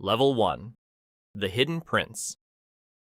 Level 1. The Hidden Prince.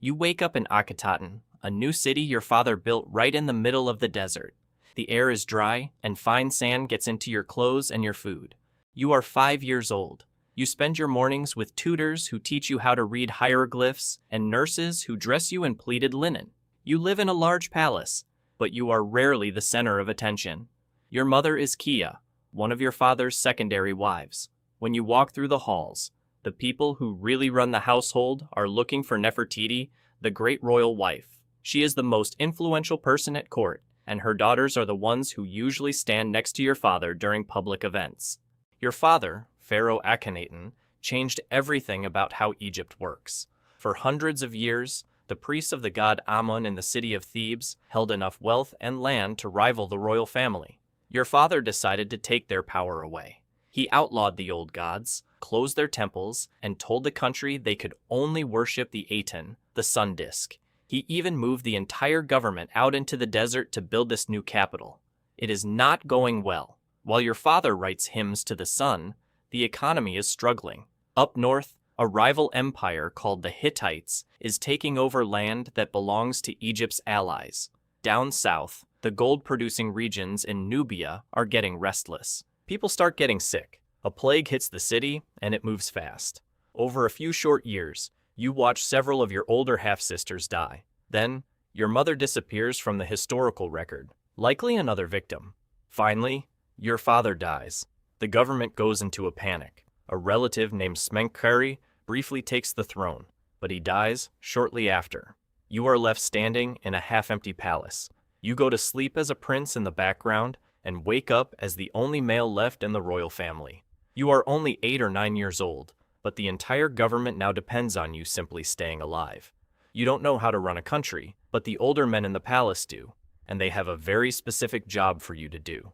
You wake up in Akhetaten, a new city your father built right in the middle of the desert. The air is dry, and fine sand gets into your clothes and your food. You are 5 years old. You spend your mornings with tutors who teach you how to read hieroglyphs and nurses who dress you in pleated linen. You live in a large palace, but you are rarely the center of attention. Your mother is Kia, one of your father's secondary wives. When you walk through the halls, the people who really run the household are looking for Nefertiti, the great royal wife. She is the most influential person at court, and her daughters are the ones who usually stand next to your father during public events. Your father, Pharaoh Akhenaten, changed everything about how Egypt works. For hundreds of years, the priests of the god Amun in the city of Thebes held enough wealth and land to rival the royal family. Your father decided to take their power away. He outlawed the old gods, closed their temples, and told the country they could only worship the Aten, the sun disk. He even moved the entire government out into the desert to build this new capital. It is not going well. While your father writes hymns to the sun, the economy is struggling. Up north, a rival empire called the Hittites is taking over land that belongs to Egypt's allies. Down south, the gold-producing regions in Nubia are getting restless. People start getting sick. A plague hits the city, and it moves fast. Over a few short years, you watch several of your older half-sisters die. Then, your mother disappears from the historical record, likely another victim. Finally, your father dies. The government goes into a panic. A relative named Smenkhkare briefly takes the throne, but he dies shortly after. You are left standing in a half-empty palace. You go to sleep as a prince in the background and wake up as the only male left in the royal family. You are only 8 or 9 years old, but the entire government now depends on you simply staying alive. You don't know how to run a country, but the older men in the palace do, and they have a very specific job for you to do.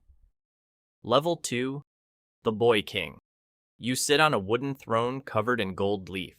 Level 2. The Boy King. You sit on a wooden throne covered in gold leaf.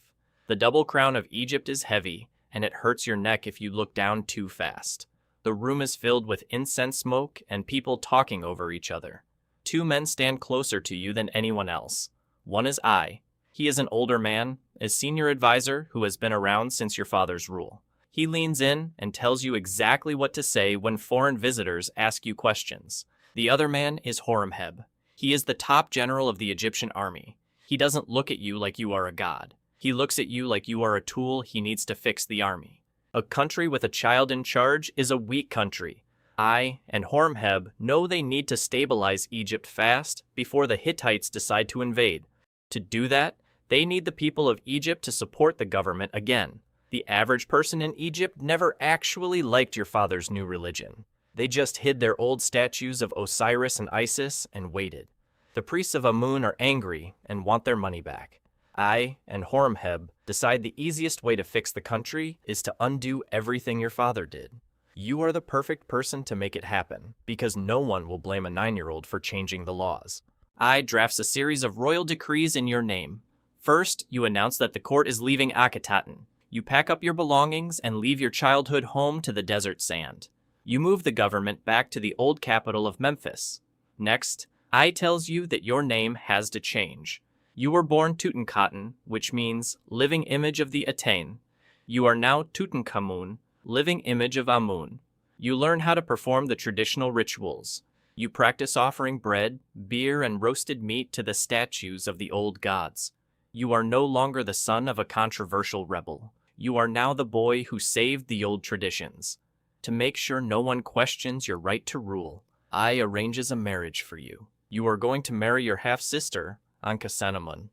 The double crown of Egypt is heavy, and it hurts your neck if you look down too fast. The room is filled with incense smoke and people talking over each other. 2 men stand closer to you than anyone else. One is I. He is an older man, a senior advisor who has been around since your father's rule. He leans in and tells you exactly what to say when foreign visitors ask you questions. The other man is Horemheb. He is the top general of the Egyptian army. He doesn't look at you like you are a god. He looks at you like you are a tool he needs to fix the army. A country with a child in charge is a weak country. I and Horemheb know they need to stabilize Egypt fast before the Hittites decide to invade. To do that, they need the people of Egypt to support the government again. The average person in Egypt never actually liked your father's new religion. They just hid their old statues of Osiris and Isis and waited. The priests of Amun are angry and want their money back. I and Horemheb decide the easiest way to fix the country is to undo everything your father did. You are the perfect person to make it happen, because no one will blame a 9-year-old for changing the laws. I drafts a series of royal decrees in your name. First, you announce that the court is leaving Akhetaten. You pack up your belongings and leave your childhood home to the desert sand. You move the government back to the old capital of Memphis. Next, I tells you that your name has to change. You were born Tutankhamun, which means living image of the Aten. You are now Tutankhamun, living image of Amun. You learn how to perform the traditional rituals. You practice offering bread, beer, and roasted meat to the statues of the old gods. You are no longer the son of a controversial rebel. You are now the boy who saved the old traditions. To make sure no one questions your right to rule, I arranges a marriage for you. You are going to marry your half-sister, Ankhesenamun.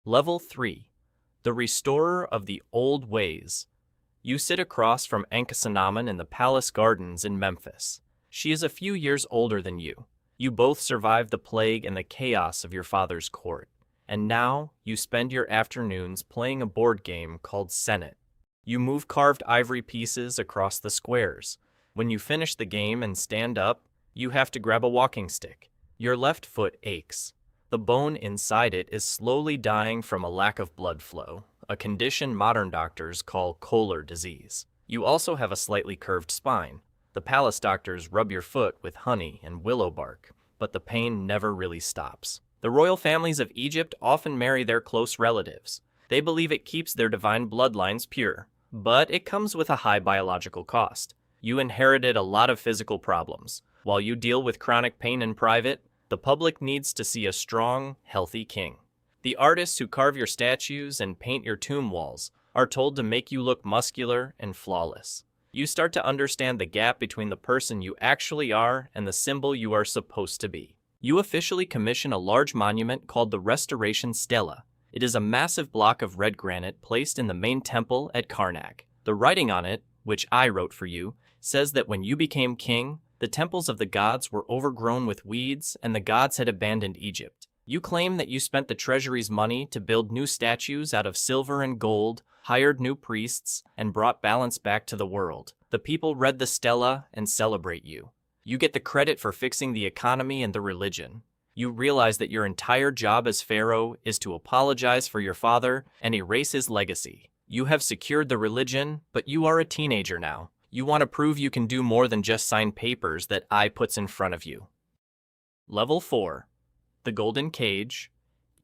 Level 3. The Restorer of the Old Ways. You sit across from Ankhesenamun in the palace gardens in Memphis. She is a few years older than you. You both survived the plague and the chaos of your father's court. And now, you spend your afternoons playing a board game called Senate. You move carved ivory pieces across the squares. When you finish the game and stand up, you have to grab a walking stick. Your left foot aches. The bone inside it is slowly dying from a lack of blood flow, a condition modern doctors call Kohler disease. You also have a slightly curved spine. The palace doctors rub your foot with honey and willow bark, but the pain never really stops. The royal families of Egypt often marry their close relatives. They believe it keeps their divine bloodlines pure, but it comes with a high biological cost. You inherited a lot of physical problems. While you deal with chronic pain in private, the public needs to see a strong, healthy king. The artists who carve your statues and paint your tomb walls are told to make you look muscular and flawless. You start to understand the gap between the person you actually are and the symbol you are supposed to be. You officially commission a large monument called the Restoration Stela. It is a massive block of red granite placed in the main temple at Karnak. The writing on it, which I wrote for you, says that when you became king, the temples of the gods were overgrown with weeds and the gods had abandoned Egypt. You claim that you spent the treasury's money to build new statues out of silver and gold, hired new priests, and brought balance back to the world. The people read the stela and celebrate you. You get the credit for fixing the economy and the religion. You realize that your entire job as pharaoh is to apologize for your father and erase his legacy. You have secured the religion, but you are a teenager now. You want to prove you can do more than just sign papers that I puts in front of you. Level 4. The Golden Cage.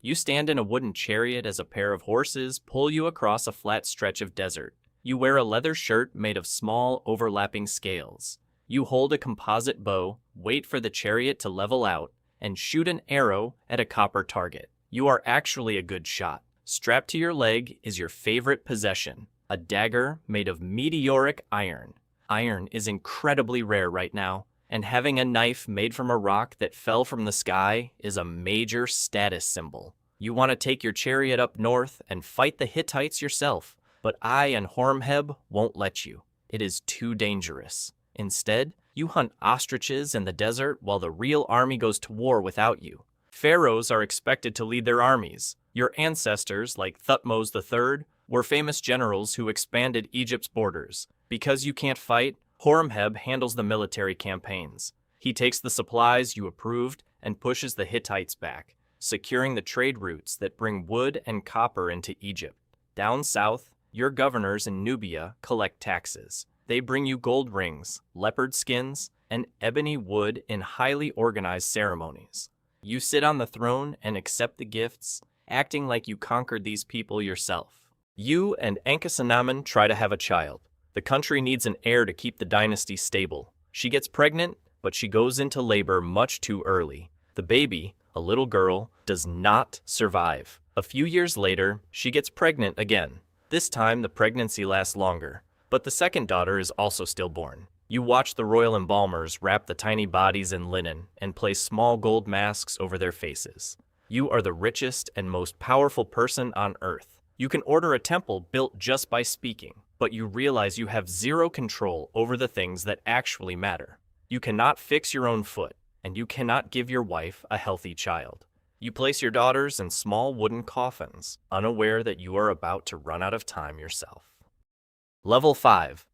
You stand in a wooden chariot as a pair of horses pull you across a flat stretch of desert. You wear a leather shirt made of small, overlapping scales. You hold a composite bow, wait for the chariot to level out, and shoot an arrow at a copper target. You are actually a good shot. Strapped to your leg is your favorite possession, a dagger made of meteoric iron. Iron is incredibly rare right now, and having a knife made from a rock that fell from the sky is a major status symbol. You want to take your chariot up north and fight the Hittites yourself, but I and Horemheb won't let you. It is too dangerous. Instead, you hunt ostriches in the desert while the real army goes to war without you. Pharaohs are expected to lead their armies. Your ancestors, like Thutmose III, were famous generals who expanded Egypt's borders. Because you can't fight, Horemheb handles the military campaigns. He takes the supplies you approved and pushes the Hittites back, securing the trade routes that bring wood and copper into Egypt. Down south, your governors in Nubia collect taxes. They bring you gold rings, leopard skins, and ebony wood in highly organized ceremonies. You sit on the throne and accept the gifts, acting like you conquered these people yourself. You and Ankhesenamun try to have a child. The country needs an heir to keep the dynasty stable. She gets pregnant, but she goes into labor much too early. The baby, a little girl, does not survive. A few years later, she gets pregnant again. This time, the pregnancy lasts longer, but the second daughter is also stillborn. You watch the royal embalmers wrap the tiny bodies in linen and place small gold masks over their faces. You are the richest and most powerful person on earth. You can order a temple built just by speaking, but you realize you have zero control over the things that actually matter. You cannot fix your own foot, and you cannot give your wife a healthy child. You place your daughters in small wooden coffins, unaware that you are about to run out of time yourself. Level 5.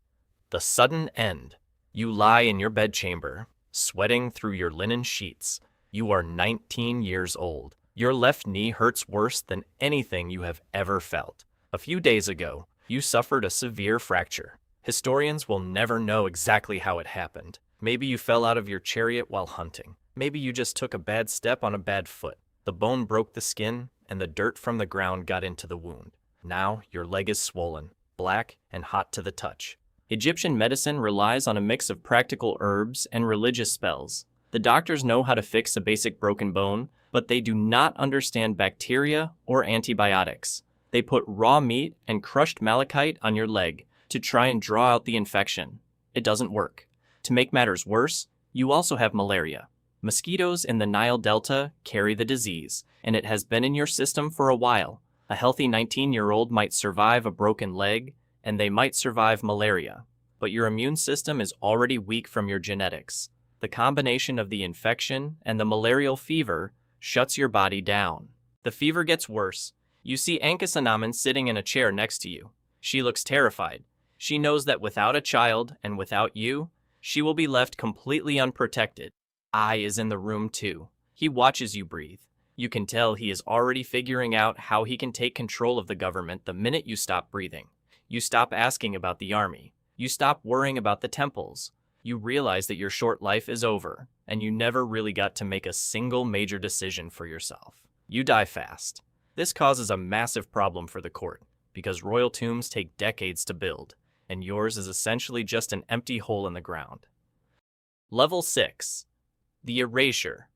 The Sudden End. You lie in your bedchamber, sweating through your linen sheets. You are 19 years old. Your left knee hurts worse than anything you have ever felt. A few days ago, you suffered a severe fracture. Historians will never know exactly how it happened. Maybe you fell out of your chariot while hunting. Maybe you just took a bad step on a bad foot. The bone broke the skin, and the dirt from the ground got into the wound. Now your leg is swollen, black, and hot to the touch. Egyptian medicine relies on a mix of practical herbs and religious spells. The doctors know how to fix a basic broken bone, but they do not understand bacteria or antibiotics. They put raw meat and crushed malachite on your leg to try and draw out the infection. It doesn't work. To make matters worse, you also have malaria. Mosquitoes in the Nile Delta carry the disease, and it has been in your system for a while. A healthy 19-year-old might survive a broken leg, and they might survive malaria. But your immune system is already weak from your genetics. The combination of the infection and the malarial fever shuts your body down. The fever gets worse. You see Ankhesenamun sitting in a chair next to you. She looks terrified. She knows that without a child and without you, she will be left completely unprotected. I is in the room too. He watches you breathe. You can tell he is already figuring out how he can take control of the government the minute you stop breathing. You stop asking about the army. You stop worrying about the temples. You realize that your short life is over, and you never really got to make a single major decision for yourself. You die fast. This causes a massive problem for the court, because royal tombs take decades to build, and yours is essentially just an empty hole in the ground. Level 6. The Erasure.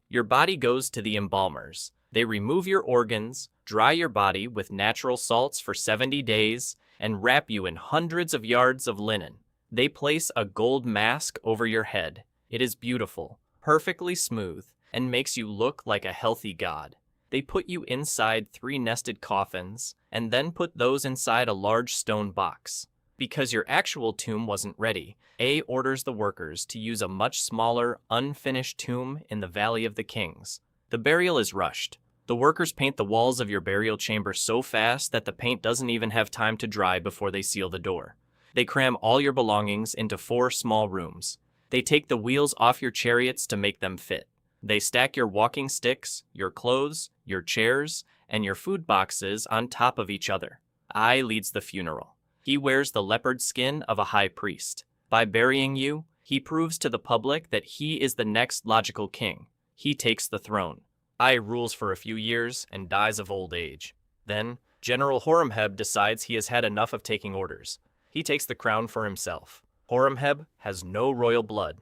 Your body goes to the embalmers. They remove your organs, dry your body with natural salts for 70 days, and wrap you in hundreds of yards of linen. They place a gold mask over your head. It is beautiful, perfectly smooth, and makes you look like a healthy god. They put you inside 3 nested coffins, and then put those inside a large stone box. Because your actual tomb wasn't ready, A orders the workers to use a much smaller, unfinished tomb in the Valley of the Kings. The burial is rushed. The workers paint the walls of your burial chamber so fast that the paint doesn't even have time to dry before they seal the door. They cram all your belongings into 4 small rooms. They take the wheels off your chariots to make them fit. They stack your walking sticks, your clothes, your chairs, and your food boxes on top of each other. I leads the funeral. He wears the leopard skin of a high priest. By burying you, he proves to the public that he is the next logical king. He takes the throne. I rules for a few years and dies of old age. Then, General Horemheb decides he has had enough of taking orders. He takes the crown for himself. Horemheb has no royal blood.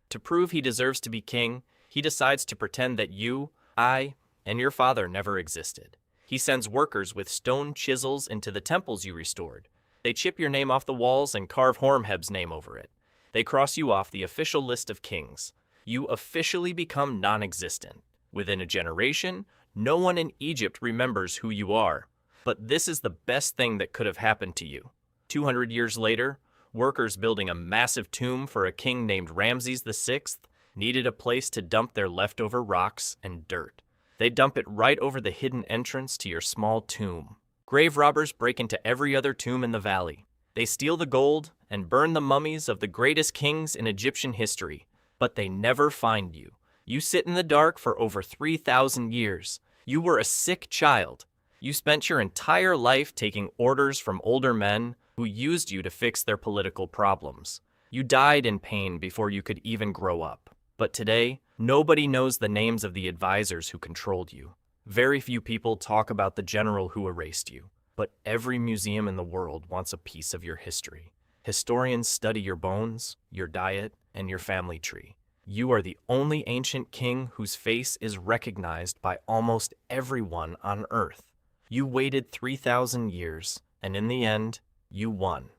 To prove he deserves to be king, he decides to pretend that you, I, and your father never existed. He sends workers with stone chisels into the temples you restored. They chip your name off the walls and carve Horemheb's name over it. They cross you off the official list of kings. You officially become non-existent. Within a generation, no one in Egypt remembers who you are. But this is the best thing that could have happened to you. 200 years later, workers building a massive tomb for a king named Ramses VI needed a place to dump their leftover rocks and dirt. They dump it right over the hidden entrance to your small tomb. Grave robbers break into every other tomb in the valley. They steal the gold and burn the mummies of the greatest kings in Egyptian history, but they never find you. You sit in the dark for over 3,000 years. You were a sick child. You spent your entire life taking orders from older men who used you to fix their political problems. You died in pain before you could even grow up. But today, nobody knows the names of the advisors who controlled you. Very few people talk about the general who erased you, but every museum in the world wants a piece of your history. Historians study your bones, your diet, and your family tree. You are the only ancient king whose face is recognized by almost everyone on Earth. You waited 3,000 years, and in the end, you won.